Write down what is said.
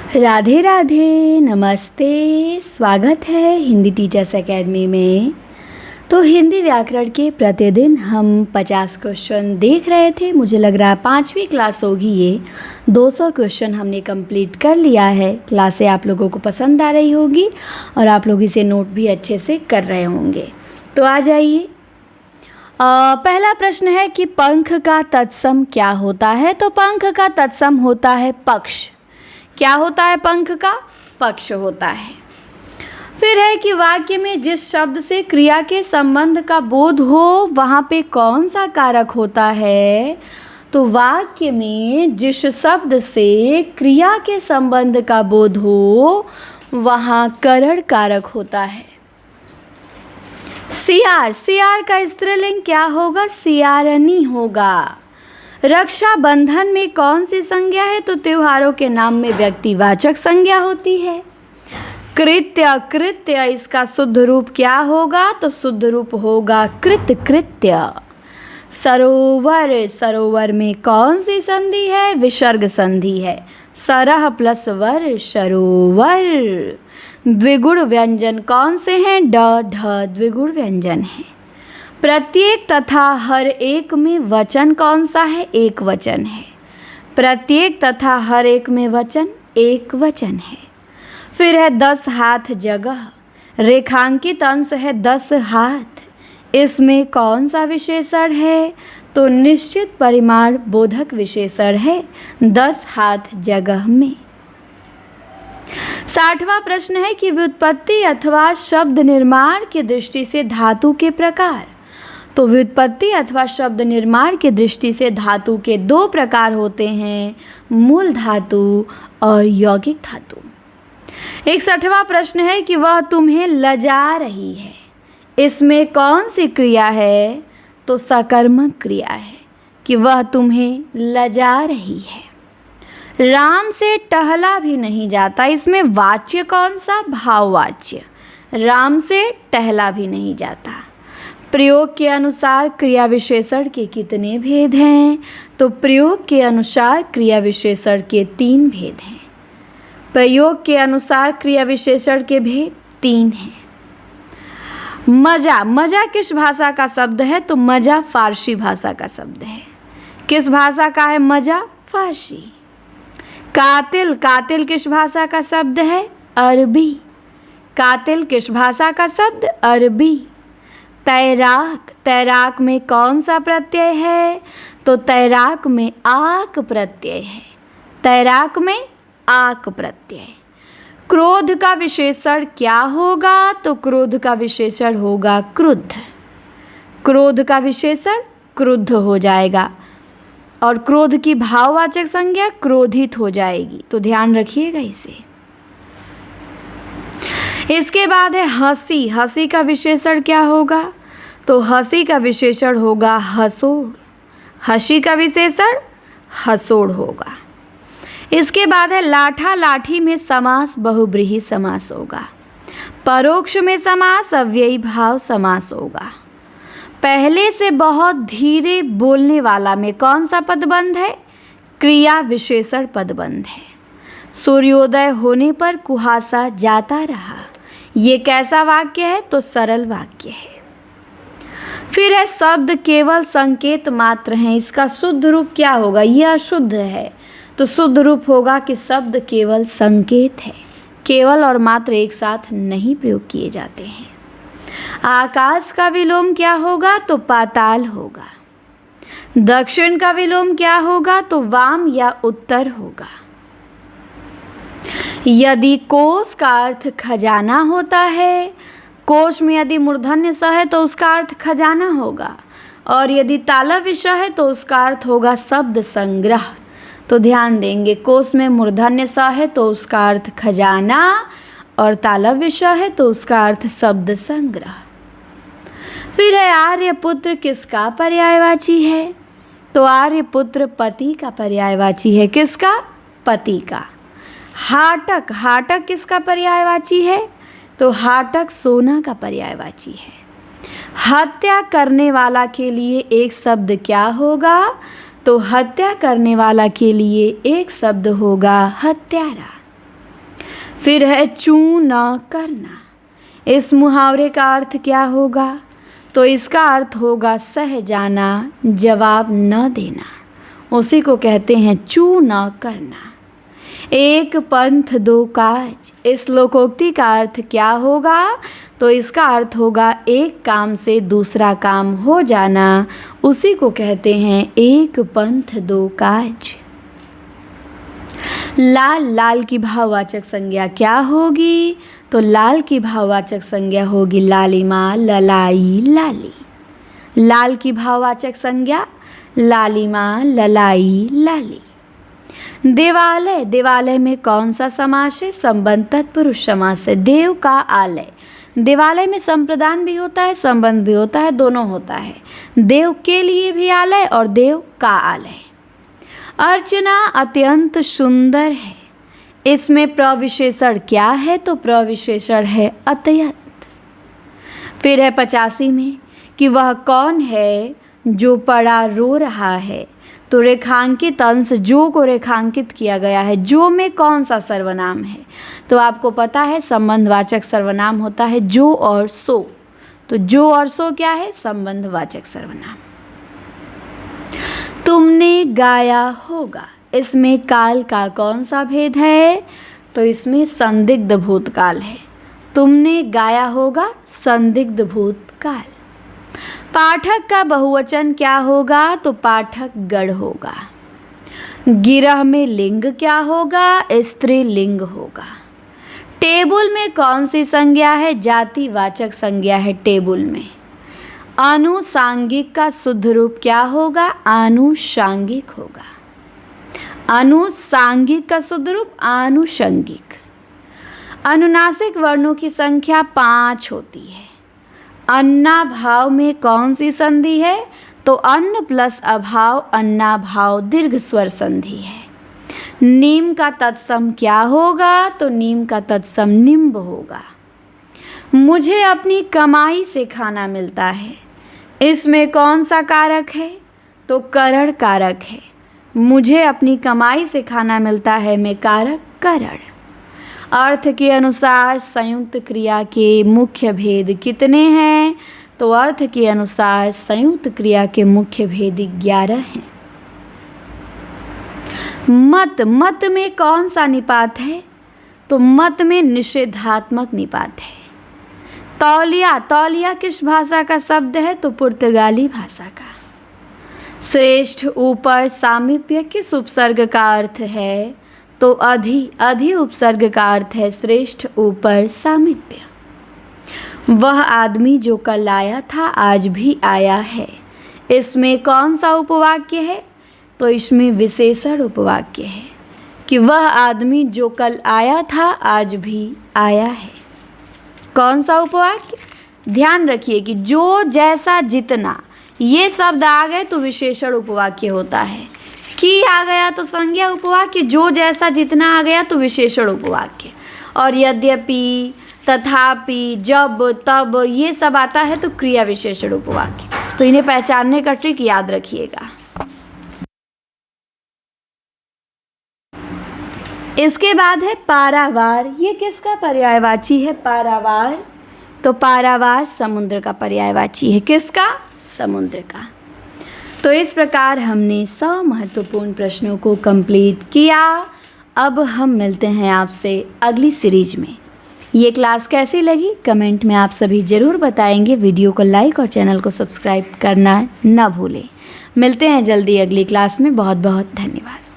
राधे राधे, नमस्ते। स्वागत है हिंदी टीचर्स एकेडमी में। तो हिंदी व्याकरण के प्रतिदिन हम 50 क्वेश्चन देख रहे थे। मुझे लग रहा है 5वीं क्लास होगी ये। 200 क्वेश्चन हमने कंप्लीट कर लिया है। क्लासें आप लोगों को पसंद आ रही होगी और आप लोग इसे नोट भी अच्छे से कर रहे होंगे। तो आ जाइए। पहला प्रश्न है कि पंख का तत्सम क्या होता है। तो पंख का तत्सम होता है पक्ष। क्या होता है? पंख का पक्ष होता है। फिर है कि वाक्य में जिस शब्द से क्रिया के संबंध का बोध हो वहाँ पे कौन सा कारक होता है। तो वाक्य में जिस शब्द से क्रिया के संबंध का बोध हो वहाँ करण कारक होता है। सियार, सियार का स्त्रीलिंग क्या होगा? सियारनी होगा। रक्षाबंधन में कौन सी संज्ञा है? तो त्योहारों के नाम में व्यक्तिवाचक संज्ञा होती है। कृत्य, कृत्य इसका शुद्ध रूप क्या होगा? तो शुद्ध रूप होगा कृत, कृत्य। सरोवर, सरोवर में कौन सी संधि है? विसर्ग संधि है। सरह प्लस वर, सरोवर। द्विगुण व्यंजन कौन से हैं? ड, ढ द्विगुण व्यंजन है। प्रत्येक तथा हर एक में वचन कौन सा है? एक वचन है। प्रत्येक तथा हर एक में वचन एक वचन है। फिर है 10 हाथ जगह। रेखांकित अंश है 10 हाथ। इसमें कौन सा विशेषण है? तो निश्चित परिमाण बोधक विशेषण है 10 हाथ जगह में। 60वां प्रश्न है कि व्युत्पत्ति अथवा शब्द निर्माण की दृष्टि से धातु के प्रकार। तो व्युत्पत्ति अथवा शब्द निर्माण की दृष्टि से धातु के 2 प्रकार होते हैं, मूल धातु और यौगिक धातु। 61वां प्रश्न है कि वह तुम्हें लजा रही है। इसमें कौन सी क्रिया है? तो सकर्मक क्रिया है कि वह तुम्हें लजा रही है। राम से टहला भी नहीं जाता। इसमें वाच्य कौन सा? भाववाच्य। राम से टहला भी नहीं जाता। प्रयोग के अनुसार क्रिया विशेषण के कितने भेद हैं? तो प्रयोग के अनुसार क्रिया विशेषण के 3 भेद हैं। प्रयोग के अनुसार क्रिया विशेषण के भेद 3 हैं। मजा, मजा किस भाषा का शब्द है? तो मजा फारसी भाषा का शब्द है। किस भाषा का है मजा? फारसी। कातिल, कातिल किस भाषा का शब्द है? अरबी। कातिल किस भाषा का शब्द? अरबी। तैराक, तैराक में कौन सा प्रत्यय है? तो तैराक में आक प्रत्यय है। तैराक में आक प्रत्यय। क्रोध का विशेषण क्या होगा? तो क्रोध का विशेषण होगा क्रुद्ध। क्रोध का विशेषण क्रुद्ध हो जाएगा और क्रोध की भाववाचक संज्ञा क्रोधित हो जाएगी। तो ध्यान रखिएगा इसे। इसके बाद है हंसी। हंसी का विशेषण क्या होगा? तो हंसी का विशेषण होगा हसोड़। हंसी का विशेषण हसोड़ होगा। इसके बाद है लाठा, लाठी में समास बहुब्रीहि समास होगा। परोक्ष में समास अव्ययी भाव समास होगा। पहले से बहुत धीरे बोलने वाला में कौन सा पदबंध है? क्रिया विशेषण पदबंध है। सूर्योदय होने पर कुहासा जाता रहा। ये कैसा वाक्य है? तो सरल वाक्य है। फिर है शब्द केवल संकेत मात्र हैं। इसका शुद्ध रूप क्या होगा? यह अशुद्ध है तो शुद्ध रूप होगा कि शब्द केवल संकेत है। केवल और मात्र एक साथ नहीं प्रयोग किए जाते हैं। आकाश का विलोम क्या होगा? तो पाताल होगा। दक्षिण का विलोम क्या होगा? तो वाम या उत्तर होगा। यदि कोश का अर्थ खजाना होता है, कोश में यदि मूर्धन्य स है तो उसका अर्थ खजाना होगा और यदि तालव्य श है तो उसका अर्थ होगा शब्द संग्रह। तो ध्यान देंगे, कोश में मूर्धन्य स है तो उसका अर्थ खजाना और तालव्य श है तो उसका अर्थ शब्द संग्रह। फिर है आर्यपुत्र किसका पर्यायवाची है? तो आर्यपुत्र पति का पर्यायवाची है। किसका? पति का। हाटक, हाटक किसका पर्यायवाची है? तो हाटक सोना का पर्यायवाची है। हत्या करने वाला के लिए एक शब्द क्या होगा? तो हत्या करने वाला के लिए एक शब्द होगा हत्यारा। फिर है चू न करना। इस मुहावरे का अर्थ क्या होगा? तो इसका अर्थ होगा सह जाना, जवाब न देना। उसी को कहते हैं चू न करना। एक पंथ दो काज। इस लोकोक्ति का अर्थ क्या होगा? तो इसका अर्थ होगा एक काम से दूसरा काम हो जाना। उसी को कहते हैं एक पंथ दो काज। लाल, लाल की भाववाचक संज्ञा क्या होगी? तो लाल की भाववाचक संज्ञा होगी लालिमा, ललाई, लाली। लाल की भाववाचक संज्ञा लालिमा, ललाई, लाली। देवालय, देवालय में कौन सा समास है? संबंध तत्पुरुष समास है। देव का आलय। देवालय में संप्रदान भी होता है, संबंध भी होता है, दोनों होता है। देव के लिए भी आलय और देव का आलय। अर्चना अत्यंत सुंदर है। इसमें प्रविशेषण क्या है? तो प्रविशेषण है अत्यंत। फिर है 85 में कि वह कौन है जो पड़ा रो रहा है? तो रेखांकित अंश जो को रेखांकित किया गया है। जो में कौन सा सर्वनाम है? तो आपको पता है संबंधवाचक सर्वनाम होता है जो और सो। तो जो और सो क्या है? संबंधवाचक सर्वनाम। तुमने गाया होगा। इसमें काल का कौन सा भेद है? तो इसमें संदिग्ध भूतकाल है। तुमने गाया होगा, संदिग्ध भूतकाल। पाठक का बहुवचन क्या होगा? तो पाठक गण होगा। गिरह में लिंग क्या होगा? स्त्रीलिंग होगा। टेबुल में कौन सी संज्ञा है? जातिवाचक संज्ञा है टेबुल में। आनुषांगिक का शुद्ध रूप क्या होगा? आनुषांगिक होगा। आनुषांगिक का शुद्ध रूप आनुषंगिक। अनुनासिक वर्णों की संख्या 5 होती है। अन्नाभाव में कौन सी संधि है? तो अन्न प्लस अभाव, अन्नाभाव दीर्घ स्वर संधि है। नीम का तत्सम क्या होगा? तो नीम का तत्सम निम्ब होगा। मुझे अपनी कमाई से खाना मिलता है। इसमें कौन सा कारक है? तो करण कारक है। मुझे अपनी कमाई से खाना मिलता है में कारक करण। अर्थ के अनुसार संयुक्त क्रिया के मुख्य भेद कितने हैं? तो अर्थ के अनुसार संयुक्त क्रिया के मुख्य भेद 11 हैं। मत, मत में कौन सा निपात है? तो मत में निषेधात्मक निपात है। तौलिया, तौलिया किस भाषा का शब्द है? तो पुर्तगाली भाषा का। श्रेष्ठ, ऊपर, सामीप्य किस उपसर्ग का अर्थ है? तो अधि, अधि उपसर्ग का अर्थ है श्रेष्ठ, ऊपर, सामीप्य। वह आदमी जो कल आया था आज भी आया है। इसमें कौन सा उपवाक्य है? तो इसमें विशेषण उपवाक्य है कि वह आदमी जो कल आया था आज भी आया है। कौन सा उपवाक्य? ध्यान रखिए कि जो, जैसा, जितना ये शब्द आ गए तो विशेषण उपवाक्य होता है। कि आ गया तो संज्ञा उपवाक्य, जो, जैसा, जितना आ गया तो विशेषण उपवाक्य। और यद्यपि, तथापि, जब, तब ये सब आता है तो क्रिया विशेषण उपवाक्य। तो इन्हें पहचानने का ट्रिक याद रखिएगा। इसके बाद है पारावार। ये किसका पर्यायवाची है? पारावार। तो पारावार समुद्र का पर्यायवाची है। किसका? समुद्र का। तो इस प्रकार हमने 100 महत्वपूर्ण प्रश्नों को कंप्लीट किया। अब हम मिलते हैं आपसे अगली सीरीज में। ये क्लास कैसी लगी कमेंट में आप सभी ज़रूर बताएंगे। वीडियो को लाइक और चैनल को सब्सक्राइब करना ना भूलें। मिलते हैं जल्दी अगली क्लास में। बहुत बहुत धन्यवाद।